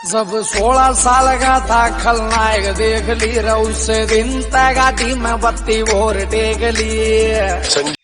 जब 16 साल का था खलनायक देख ली उस दिन तय गाड़ी में बत्ती और टेक ली।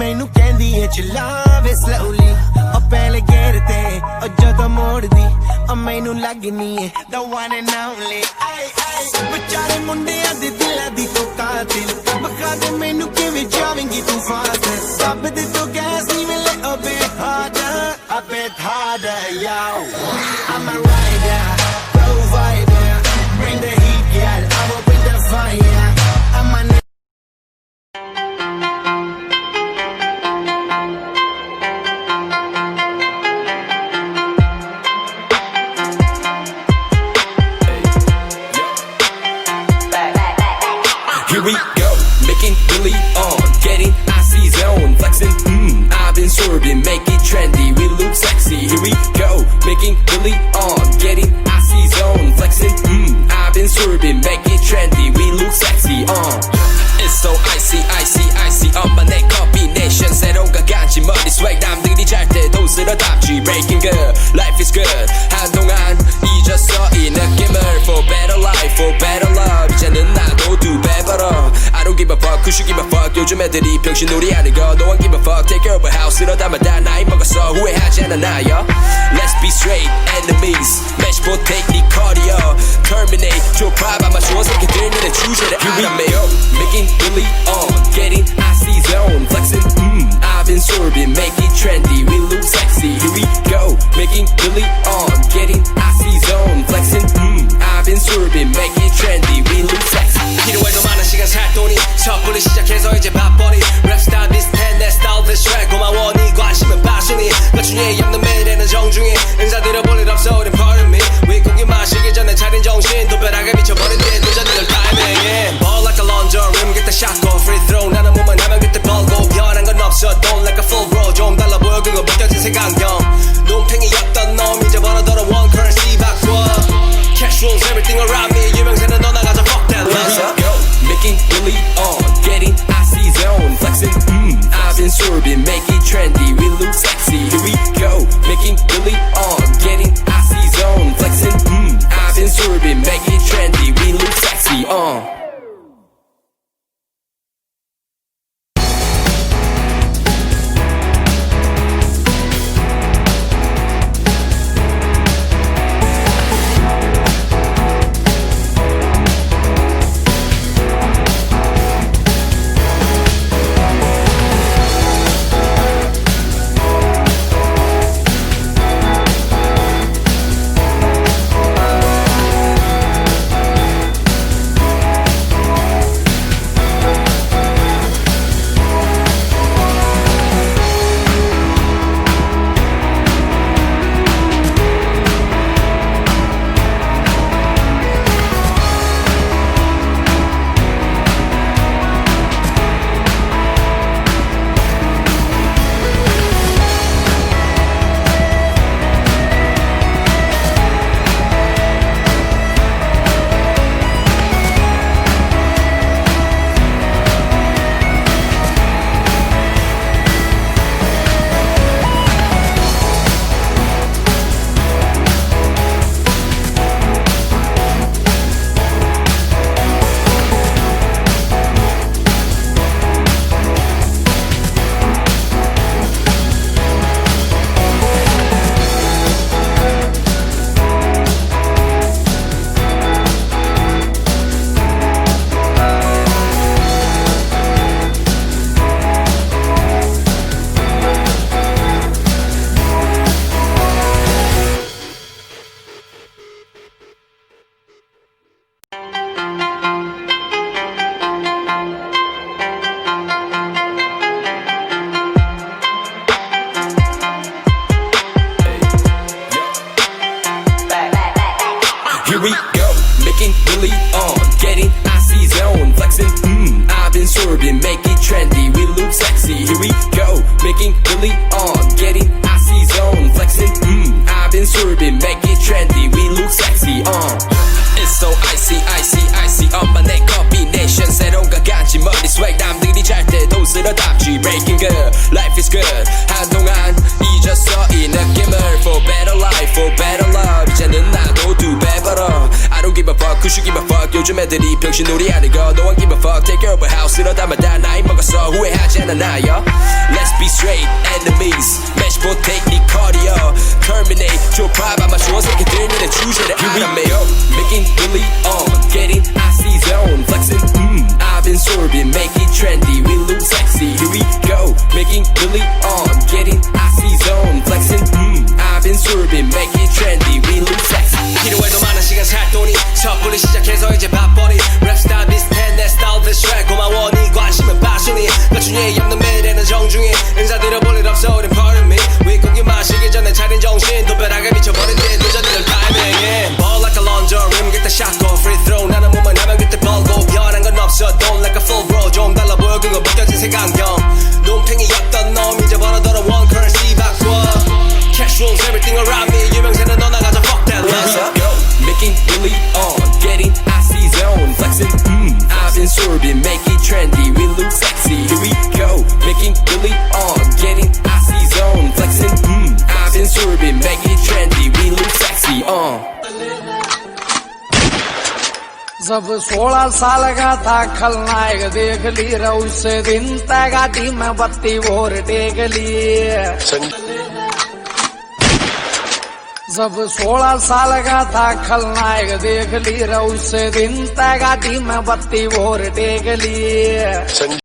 मैनू कहंदी है चलावे स्लोली ओ पहले गेर ते ओ जदों मोड़दी ओ मैनू लगनी है the one and only बेचारे मुंडियां दे दिलां दी तो कातिल बखा दे मैनू किवें जावेंगी तू फास्ट सब दे तो गैस नी मिले a bit harder yo I'm a rider provider bring the heat girl I will bring the fire I'm a Here we go, making Billy on, getting icy zone, flexing, I've been swerving, make it trendy, we look sexy. Here we go, making Billy on, getting icy zone, flexing, I've been swerving, make it trendy, we look sexy. It's so icy, icy, icy, 엄마 내 combination, 새로운 가간지 머리 swag, 남들이 잘 때도 쓸어담지, breaking good, life is good, 한동안 잊었어 이 느낌을, for better life, for better love, 이제는 나도 두 배 벌어. I don't give a fuck, who should give a fuck, 요즘 애들이 병신놀이 하는 거, no one give a fuck, take care of a house, 이러다마다 나이 먹었어, 후회하지 않아 나요. Let's be straight, enemies, match potato, 네 cardio, terminate, 좁아봐 맞추어 새끼들 눈에 주제를 알아매요. Making Billy on, getting icy zone, flexing, I've been been swerving, make it trendy, we look sexy. Here we go, making Billy on, getting icy zone, flexing. I've been swerving, make it trendy, we look sexy. 필요해도 많은 시간 살 돈이 섣불리 시작해서 이제 밥벌이 랩스타일 비슷해 내 스타일 대쉬 고마워 네 관심은 passion이 거춘이 없는 매일에는 정중히 인사드려 볼 일 없어 우린 pardon me 윗고기 마시기 전에 차린 정신 도배하게 미쳐버린 뒤에 늦어지는 타이밍 Ball like a launcher rim get the shot go free throw 나는 몸만 하면 그때 벌고 변한 건 없어 don't like a full bro 좀 달라 보여 그거 벗겨진 색안경 눈탱이였던 놈 이제 벌어들어 one currency 바꿔 Cash rules everything around me 유명세는 너 나가서 fuck that Here we go, making Billy on, getting icy zone, flexing. I've been swerving, make it trendy, we look sexy. Here we go, making Billy on, getting icy zone, flexing. I've been swerving, make it trendy, we look sexy. Here we go, making Billy on, getting icy zone, flexing. I've been swerving, make it trendy, we look sexy. Here we go, making Billy on, getting icy zone, flexing. I've been swerving, make it trendy, we look sexy. It's so icy, icy, icy. 엄마 내 combination 새로운 가간지 머리 swag 남들이 잘 때도 쓸어담지 breaking good, life is good. 한동안 잊었어 이 느낌을 for better life, for better love. 이제는 나도 두 배 벌어. I don't give a fuck, who should give a fuck. 요즘 애들이 병신놀이 하는 거 no one give a fuck. Take care of a house 이러다마다 나이 먹었어 후회하지 않아 나요. Let's be straight enemies. Match take 네 cardio. Terminate 좁아봐마 주워 새끼들 니네 주제를 알아매. Making Billy on, getting icy zone, flexing. I've been swerving, make it trendy, we look sexy. Here we go, making Billy on, getting icy zone, flexing. I've been swerving, make it trendy, we look sexy. 필요해도 많은 시간 살 돈이 섣불리 시작해서 이제 밥벌이 랩스타일 비슷해 내 스타일 대쉬 고마워 네 관심은 passion이 거춘이 없는 매일에는 정중히 인사드려 볼 일 없어 우린 pardon me 윗고기 마시기 전에 차린 정신 도배하게 미쳐버린 뒤에 늦어지는 타이밍 Ball like a launcher rim get the shot go free throw 나는 몸만 하면 그때 벌고 변한 건 없어 don't like a full bro 좀 달라 보여 그거 벗겨진 색안경 눈탱이였던 놈 이제 벌어들어 one currency 바꿔 Cash rules everything around me 유명세는 너 나가서 fuck that Here we go, making Billy on, getting icy zone, flexing. I've been swerving, make it trendy, we look sexy. Here we go, making Billy on, getting icy zone, flexing. I've been swerving, make it trendy, we look sexy. जब 16 साल का था खलनायक देख ली उस दिन तय गाड़ी में बत्ती और टेक ली जब 16 साल का था खलनायक देख ली उस दिन तय गाड़ी में बत्ती और टेक ली